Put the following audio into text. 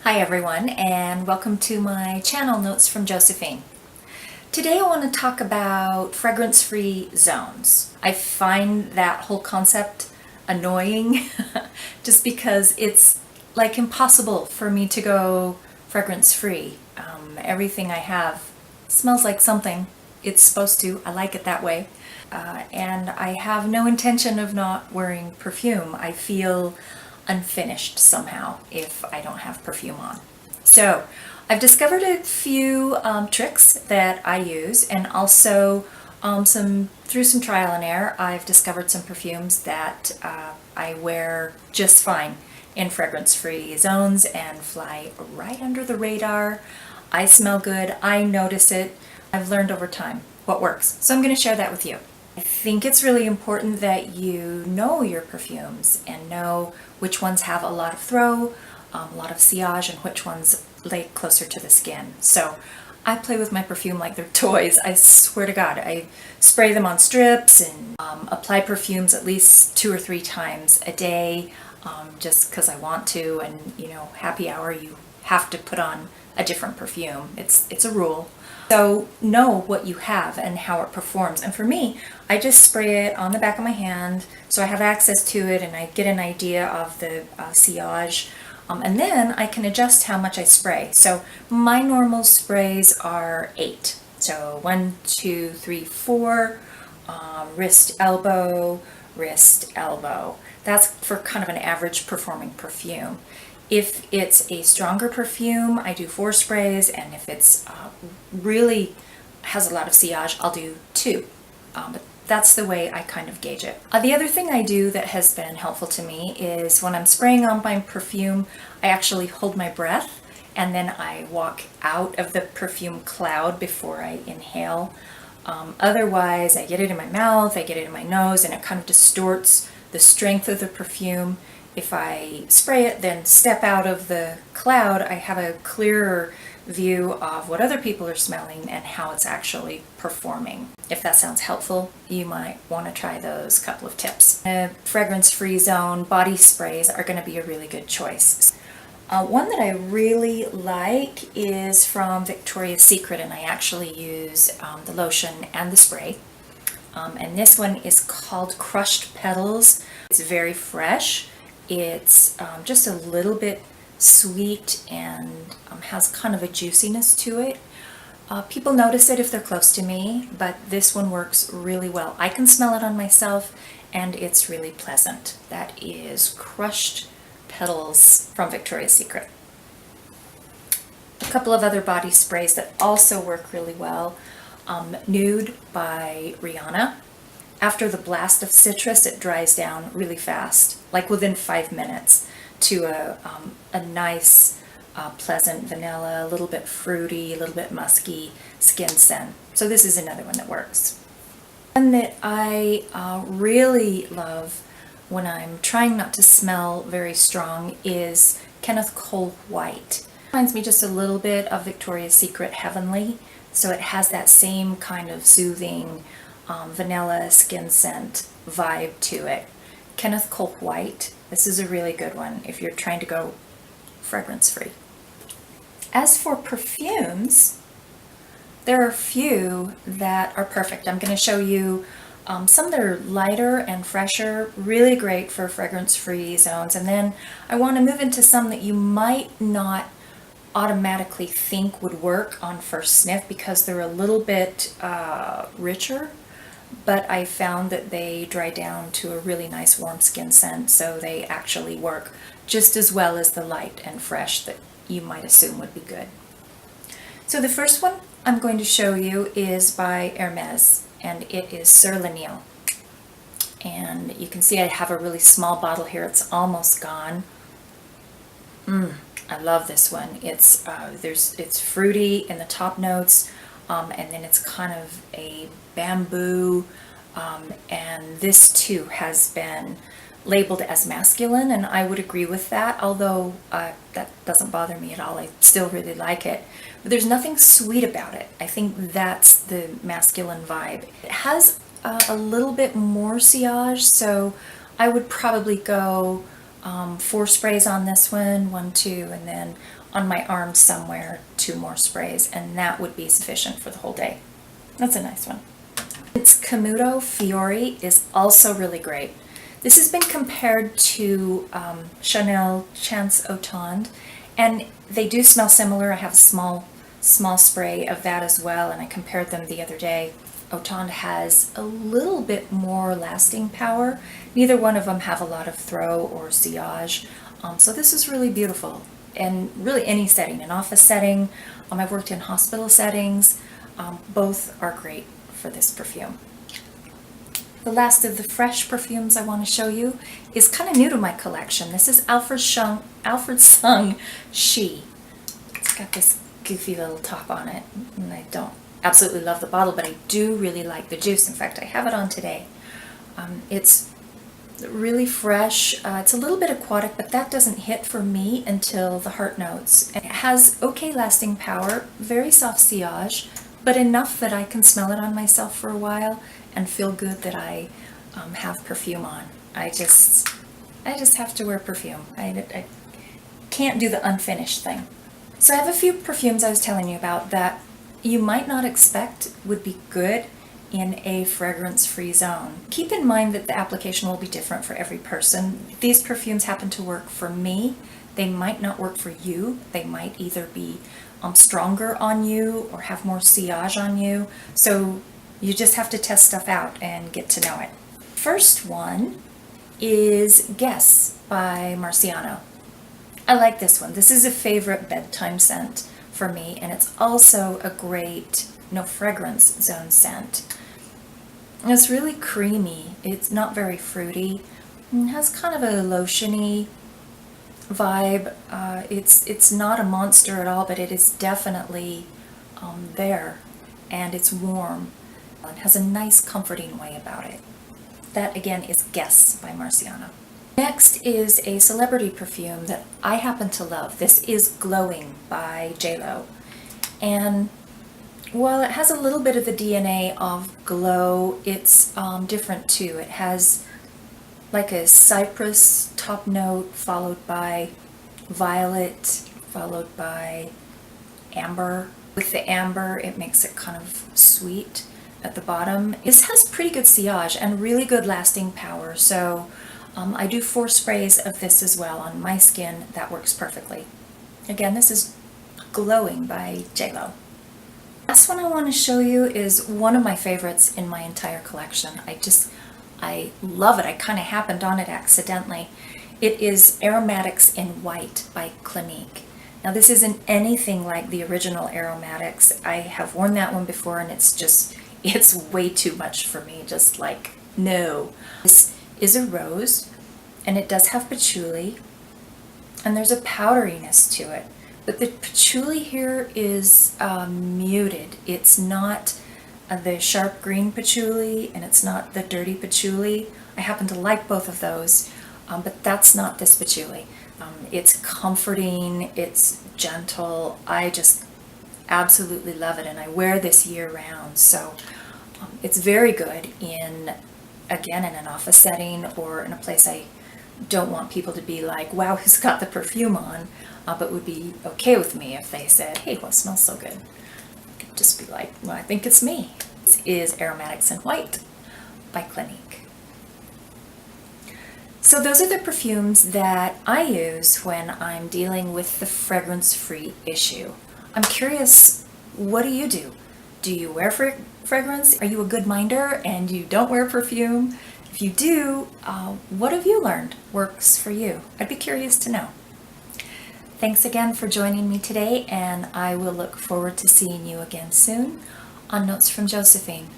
Hi everyone, and welcome to my channel Notes from Josephine. Today I want to talk about fragrance-free zones. I find that whole concept annoying just because it's like impossible for me to go fragrance-free. Everything I have smells like something it's supposed to. I like it that way. And I have no intention of not wearing perfume. I feel unfinished somehow if I don't have perfume on. So I've discovered a few tricks that I use, and also through some trial and error I've discovered some perfumes that I wear just fine in fragrance-free zones and fly right under the radar. I smell good, I notice it. I've learned over time what works, so I'm going to share that with you. I think it's really important that you know your perfumes and know which ones have a lot of throw, a lot of sillage, and which ones lay closer to the skin. So I play with my perfume like they're toys. I swear to God, I spray them on strips and apply perfumes at least 2 or 3 times a day, just because I want to. And you know, happy hour, you have to put on a different perfume. It's a rule. So know what you have and how it performs. And for me, I just spray it on the back of my hand so I have access to it and I get an idea of the sillage. And then I can adjust how much I spray. So my normal sprays are 8. So 1, 2, 3, 4, wrist, elbow, wrist, elbow. That's for kind of an average performing perfume. If it's a stronger perfume, I do 4 sprays, and if it's really has a lot of sillage, I'll do 2. But that's the way I kind of gauge it. The other thing I do that has been helpful to me is when I'm spraying on my perfume, I actually hold my breath and then I walk out of the perfume cloud before I inhale. Otherwise, I get it in my mouth, I get it in my nose, and it kind of distorts the strength of the perfume. If I spray it, then step out of the cloud, I have a clearer view of what other people are smelling and how it's actually performing. If that sounds helpful, you might want to try those couple of tips. A fragrance-free zone body sprays are going to be a really good choice. One that I really like is from Victoria's Secret, and I actually use the lotion and the spray. And this one is called Crushed Petals. It's very fresh. It's just a little bit sweet and has kind of a juiciness to it. People notice it if they're close to me, but this one works really well. I can smell it on myself and it's really pleasant. That is Crushed Petals from Victoria's Secret. A couple of other body sprays that also work really well. Nude by Rihanna. After the blast of citrus, it dries down really fast, like within 5 minutes, to a nice, pleasant vanilla, a little bit fruity, a little bit musky skin scent. So this is another one that works. One that I really love when I'm trying not to smell very strong is Kenneth Cold White. It reminds me just a little bit of Victoria's Secret Heavenly, so it has that same kind of soothing vanilla skin scent vibe to it. Kenneth Cold White, this is a really good one if you're trying to go fragrance free. As for perfumes, there are a few that are perfect. I'm going to show you some that are lighter and fresher, really great for fragrance free zones, and then I want to move into some that you might not automatically think would work on first sniff because they're a little bit richer. But I found that they dry down to a really nice warm skin scent, so they actually work just as well as the light and fresh that you might assume would be good. So the first one I'm going to show you is by Hermes, and it is Sur le Nil. And you can see I have a really small bottle here. It's almost gone. I love this one. It's fruity in the top notes. And then it's kind of a bamboo, and this too has been labeled as masculine, and I would agree with that, although that doesn't bother me at all. I still really like it, but there's nothing sweet about it. I think that's the masculine vibe. It has a little bit more sillage, so I would probably go 4 sprays on this one, 1, 2, and then on my arm somewhere 2 more sprays, and that would be sufficient for the whole day. That's a nice one. It's Camuto Fiori is also really great. This has been compared to Chanel Chance Automne, and they do smell similar. I have a small spray of that as well, and I compared them the other day. Automne has a little bit more lasting power. Neither one of them have a lot of throw or sillage, so this is really beautiful. And really any setting, an office setting, I've worked in hospital settings, both are great for this perfume. The last of the fresh perfumes I want to show you is kind of new to my collection. This is Alfred Sung She. It's got this goofy little top on it, and I don't absolutely love the bottle, but I do really like the juice. In fact, I have it on today. It's really fresh. It's a little bit aquatic, but that doesn't hit for me until the heart notes. And it has okay lasting power, very soft sillage, but enough that I can smell it on myself for a while and feel good that I have perfume on. I just have to wear perfume. I can't do the unfinished thing. So I have a few perfumes I was telling you about that you might not expect would be good in a fragrance-free zone. Keep in mind that the application will be different for every person. These perfumes happen to work for me. They might not work for you. They might either be stronger on you or have more sillage on you. So you just have to test stuff out and get to know it. First one is Guess by Marciano. I like this one. This is a favorite bedtime scent for me, and it's also a great no fragrance zone scent. And it's really creamy. It's not very fruity. It has kind of a lotiony vibe. It's not a monster at all, but it is definitely there, and it's warm. It has a nice comforting way about it. That again is Guess by Marciano. Next is a celebrity perfume that I happen to love. This is Glowing by JLo. And while it has a little bit of the DNA of Glow, it's different too. It has like a cypress top note followed by violet, followed by amber. With the amber, it makes it kind of sweet at the bottom. This has pretty good sillage and really good lasting power. So I do 4 sprays of this as well on my skin. That works perfectly. Again, this is Glowing by JLo. Last one I want to show you is one of my favorites in my entire collection. I love it. I kind of happened on it accidentally. It is Aromatics in White by Clinique. Now this isn't anything like the original Aromatics. I have worn that one before, and it's way too much for me. Just like, no. This is a rose, and it does have patchouli, and there's a powderiness to it, but the patchouli here is muted. It's not the sharp green patchouli, and it's not the dirty patchouli. I happen to like both of those, but that's not this patchouli. It's comforting, it's gentle. I just absolutely love it, and I wear this year round, so it's very good again, in an office setting or in a place I don't want people to be like, wow, who's got the perfume on, but would be okay with me if they said, hey, what smells so good? I could just be like, well, I think it's me. This is Aromatics in White by Clinique. So those are the perfumes that I use when I'm dealing with the fragrance-free issue. I'm curious, what do you do? Do you wear fragrance? Are you a good minder and you don't wear perfume? If you do, what have you learned works for you? I'd be curious to know. Thanks again for joining me today, and I will look forward to seeing you again soon on Notes from Josephine.